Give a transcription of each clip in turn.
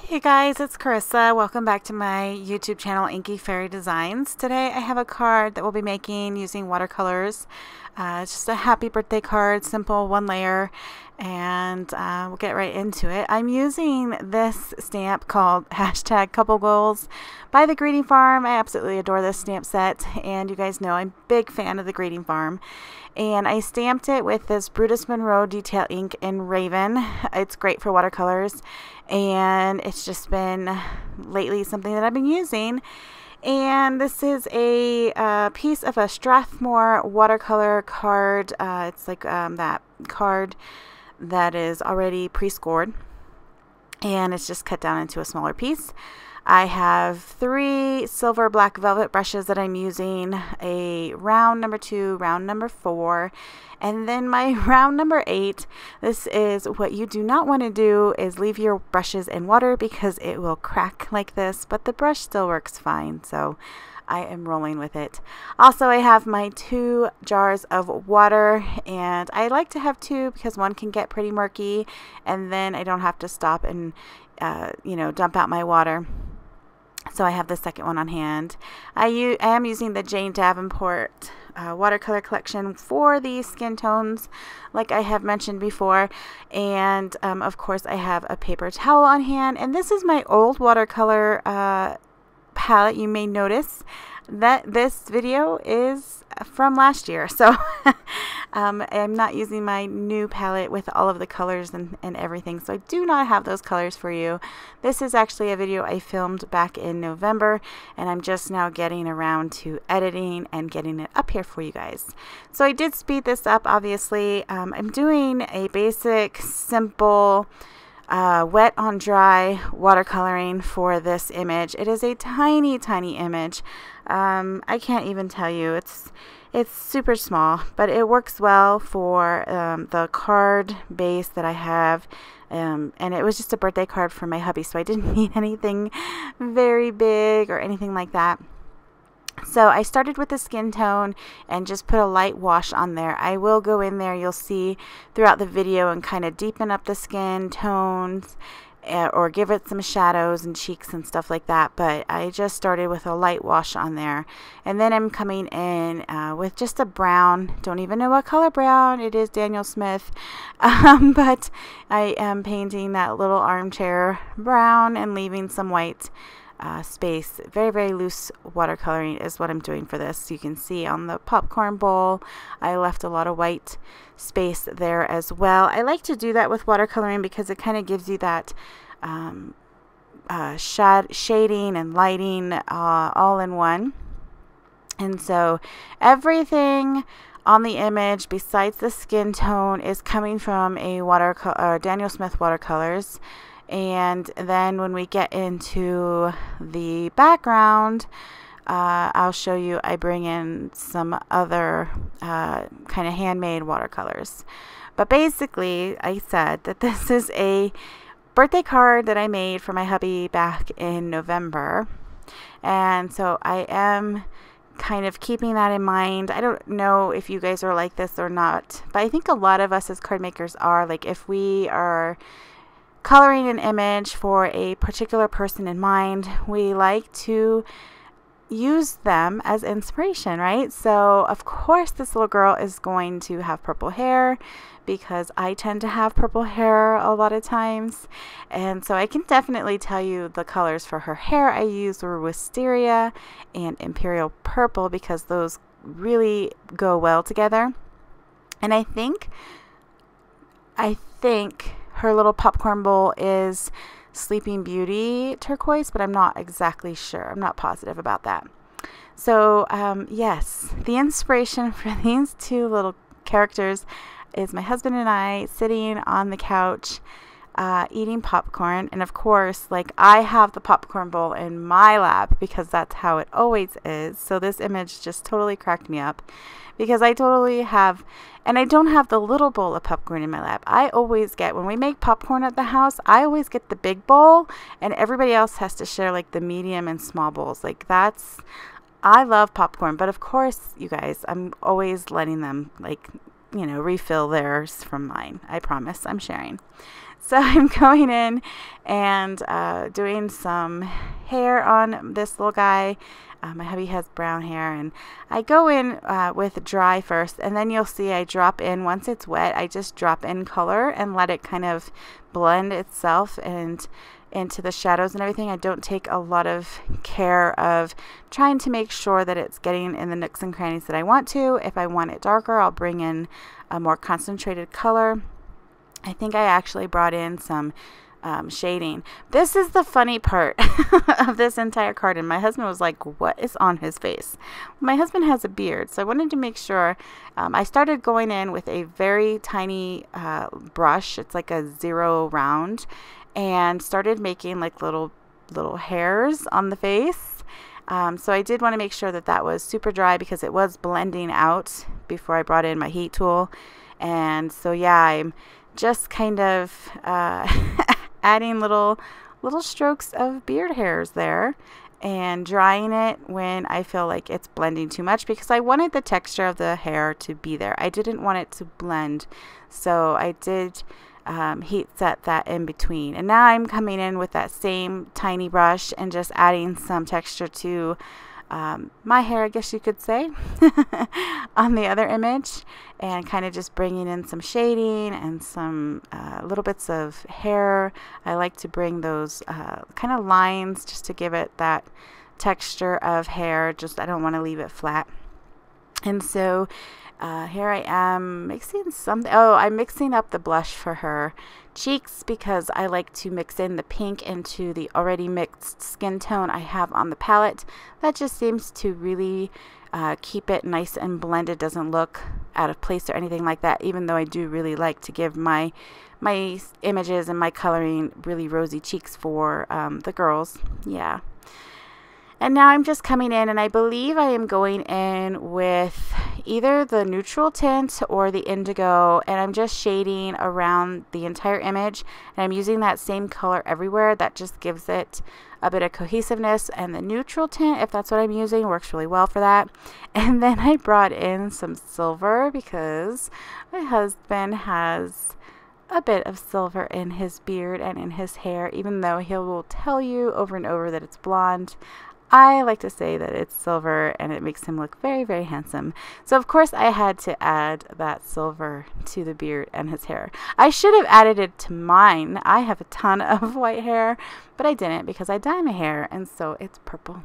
Hey guys, it's Carissa. Welcome back to my YouTube channel, Inky Fairy Designs. Today I have a card that we'll be making using watercolors. It's just a happy birthday card, simple, one layer, and we'll get right into it. I'm using this stamp called #Couple Goals by the Greeting Farm. I absolutely adore this stamp set, and you guys know I'm a big fan of the Greeting Farm. And I stamped it with this Brutus Monroe detail ink in Raven. It's great for watercolors, and it's just been lately something that I've been using. And this is a piece of a Strathmore watercolor card. It's like that card that is already pre-scored, and it's just cut down into a smaller piece. I have 3 silver black velvet brushes that I'm using, a round number 2, round number 4, and then my round number 8. This is what you do not want to do, is leave your brushes in water because it will crack like this, but the brush still works fine, so I am rolling with it. Also, I have my 2 jars of water, and I like to have 2 because one can get pretty murky, and then I don't have to stop and dump out my water. So I have the second one on hand. I am using the Jane Davenport watercolor collection for these skin tones, like I have mentioned before. And of course, I have a paper towel on hand. And this is my old watercolor palette. You may notice that this video is from last year, so I'm not using my new palette with all of the colors and everything, so I do not have those colors for you. This is actually a video I filmed back in November, and I'm just now getting around to editing and getting it up here for you guys. So I did speed this up, obviously. I'm doing a basic, simple wet on dry watercoloring for this image. It is a tiny image. I can't even tell you, it's super small, but it works well for the card base that I have, and it was just a birthday card for my hubby, so I didn't need anything very big or anything like that. So I started with the skin tone and just put a light wash on there. I will go in there, you'll see throughout the video, and kind of deepen up the skin tones or give it some shadows and cheeks and stuff like that. But I just started with a light wash on there. And then I'm coming in with just a brown. Don't even know what color brown. It is Daniel Smith. But I am painting that little armchair brown and leaving some white space. Very loose watercoloring is what I'm doing for this. You can see on the popcorn bowl I left a lot of white space there as well. I like to do that with watercoloring because it kind of gives you that shading and lighting all in one. And so everything on the image besides the skin tone is coming from a Daniel Smith watercolors. And then when we get into the background, I'll show you, I bring in some other kind of handmade watercolors. But basically, I said that this is a birthday card that I made for my hubby back in November. And so I am kind of keeping that in mind. I don't know if you guys are like this or not, but I think a lot of us as card makers are. Like, if we are coloring an image for a particular person in mind, we like to use them as inspiration, right? So of course this little girl is going to have purple hair because I tend to have purple hair a lot of times, and so I can definitely tell you the colors for her hair I used were Wisteria and Imperial Purple because those really go well together. And I think her little popcorn bowl is Sleeping Beauty turquoise, but I'm not exactly sure. I'm not positive about that. So yes, the inspiration for these 2 little characters is my husband and I sitting on the couch eating popcorn. And of course, like, I have the popcorn bowl in my lap because that's how it always is. So this image just totally cracked me up because I totally have, and I don't have the little bowl of popcorn in my lap. I always get, when we make popcorn at the house, I always get the big bowl, and everybody else has to share like the medium and small bowls. Like, that's, I love popcorn, but of course, you guys, I'm always letting them, like, refill theirs from mine. I promise I'm sharing. So I'm going in and doing some hair on this little guy. My hubby has brown hair, and I go in with dry first, and then you'll see I drop in, once it's wet, I just drop in color and let it kind of blend itself and into the shadows and everything. I don't take a lot of care of trying to make sure that it's getting in the nooks and crannies that I want to. If I want it darker, I'll bring in a more concentrated color. I think I actually brought in some shading. This is the funny part of this entire card, and my husband was like, what is on his face? My husband has a beard, so I wanted to make sure. I started going in with a very tiny brush. It's like a 0 round, and started making like little hairs on the face. So I did want to make sure that that was super dry because it was blending out before I brought in my heat tool. And so yeah, I'm just kind of adding little strokes of beard hairs there and drying it when I feel like it's blending too much, because I wanted the texture of the hair to be there. I didn't want it to blend, so I did heat set that in between. And now I'm coming in with that same tiny brush and just adding some texture to my hair, I guess you could say, on the other image, and kind of just bringing in some shading and some little bits of hair. I like to bring those kind of lines just to give it that texture of hair. Just, I don't want to leave it flat. And so here I am mixing something. Oh, I'm mixing up the blush for her cheeks because I like to mix in the pink into the already mixed skin tone I have on the palette. That just seems to really keep it nice and blended. Doesn't look out of place or anything like that, even though I do really like to give my images and my coloring really rosy cheeks for the girls. Yeah. And now I'm just coming in, and I believe I am going in with either the neutral tint or the indigo, and I'm just shading around the entire image, and I'm using that same color everywhere. That just gives it a bit of cohesiveness, and the neutral tint, if that's what I'm using, works really well for that. And then I brought in some silver because my husband has a bit of silver in his beard and in his hair, even though he will tell you over and over that it's blonde. I like to say that it's silver, and it makes him look very, very handsome. So of course I had to add that silver to the beard and his hair. I should have added it to mine. I have a ton of white hair, but I didn't because I dye my hair, and so it's purple.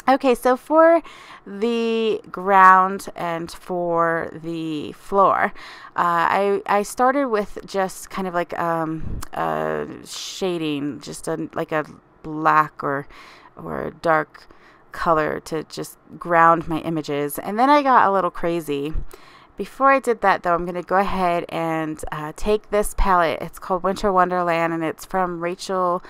Okay, so for the ground and for the floor, I started with just kind of like shading, just like a black or dark color to just ground my images. And then I got a little crazy. Before I did that though, I'm going to go ahead and take this palette. It's called Winter Wonderland, and it's from Rachel,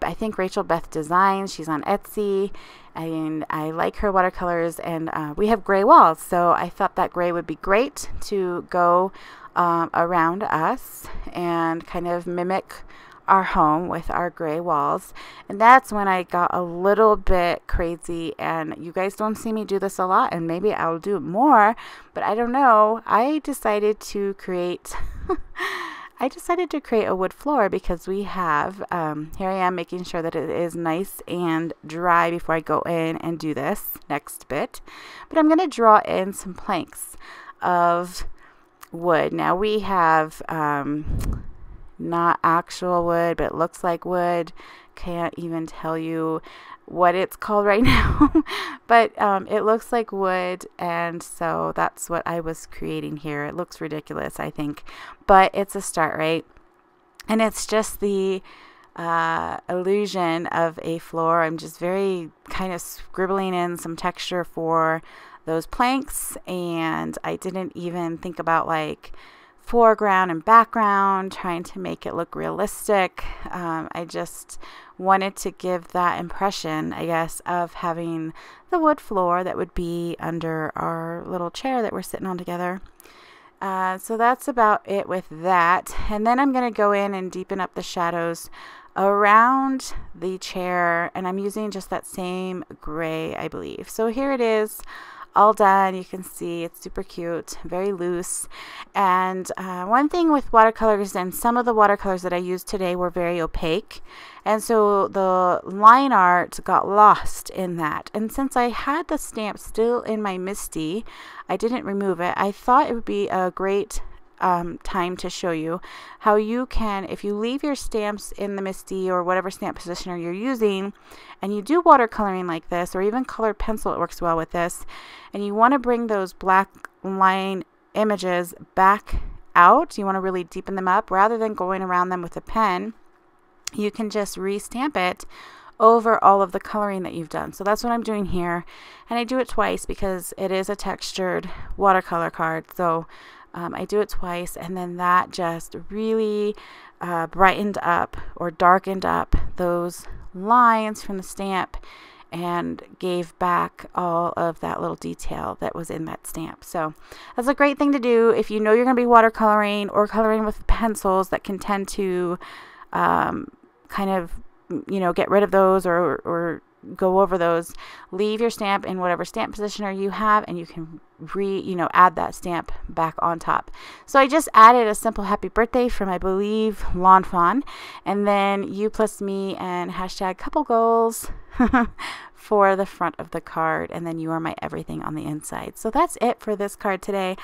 I think Rachel Beth Designs. She's on Etsy, and I like her watercolors, and we have gray walls, so I thought that gray would be great to go around us and kind of mimic our home with our gray walls. And that's when I got a little bit crazy, and you guys don't see me do this a lot, and maybe I'll do it more, but I don't know. I decided to create a wood floor because we have here I am making sure that it is nice and dry before I go in and do this next bit. But I'm going to draw in some planks of wood. Now we have not actual wood, but it looks like wood. Can't even tell you what it's called right now, but it looks like wood, and so that's what I was creating here. It looks ridiculous, I think, but it's a start, right? And it's just the illusion of a floor. I'm just very kind of scribbling in some texture for those planks, and I didn't even think about like foreground and background, trying to make it look realistic. I just wanted to give that impression, I guess, of having the wood floor that would be under our little chair that we're sitting on together. So that's about it with that. And then I'm going to go in and deepen up the shadows around the chair, and I'm using just that same gray, I believe. So here it is all done. You can see it's super cute, very loose. And one thing with watercolors, and some of the watercolors that I used today were very opaque, and so the line art got lost in that. And since I had the stamp still in my MISTI, I didn't remove it. I thought it would be a great time to show you how you can, if you leave your stamps in the MISTI or whatever stamp positioner you're using, and you do watercoloring like this, or even colored pencil, it works well with this, and you want to bring those black line images back out, you want to really deepen them up rather than going around them with a pen, you can just re-stamp it over all of the coloring that you've done. So that's what I'm doing here, and I do it twice because it is a textured watercolor card. So I do it twice, and then that just really brightened up or darkened up those lines from the stamp and gave back all of that little detail that was in that stamp. So that's a great thing to do if you know you're going to be watercoloring or coloring with pencils that can tend to kind of, you know, get rid of those or go over those. Leave your stamp in whatever stamp positioner you have, and you can add that stamp back on top. So I just added a simple happy birthday from, I believe, Lawn Fawn, and then you plus me and hashtag couple goals for the front of the card, and then you are my everything on the inside. So that's it for this card today.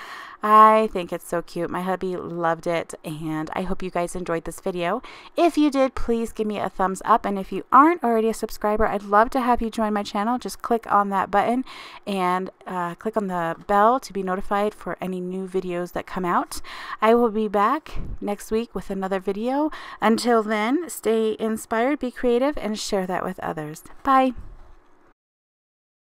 I think it's so cute. My hubby loved it, and I hope you guys enjoyed this video. If you did, please give me a thumbs up, and if you aren't already a subscriber, I'd love to have you join my channel. Just click on that button and click on the bell to be notified for any new videos that come out. I will be back next week with another video. Until then, stay inspired, be creative, and share that with others. Bye.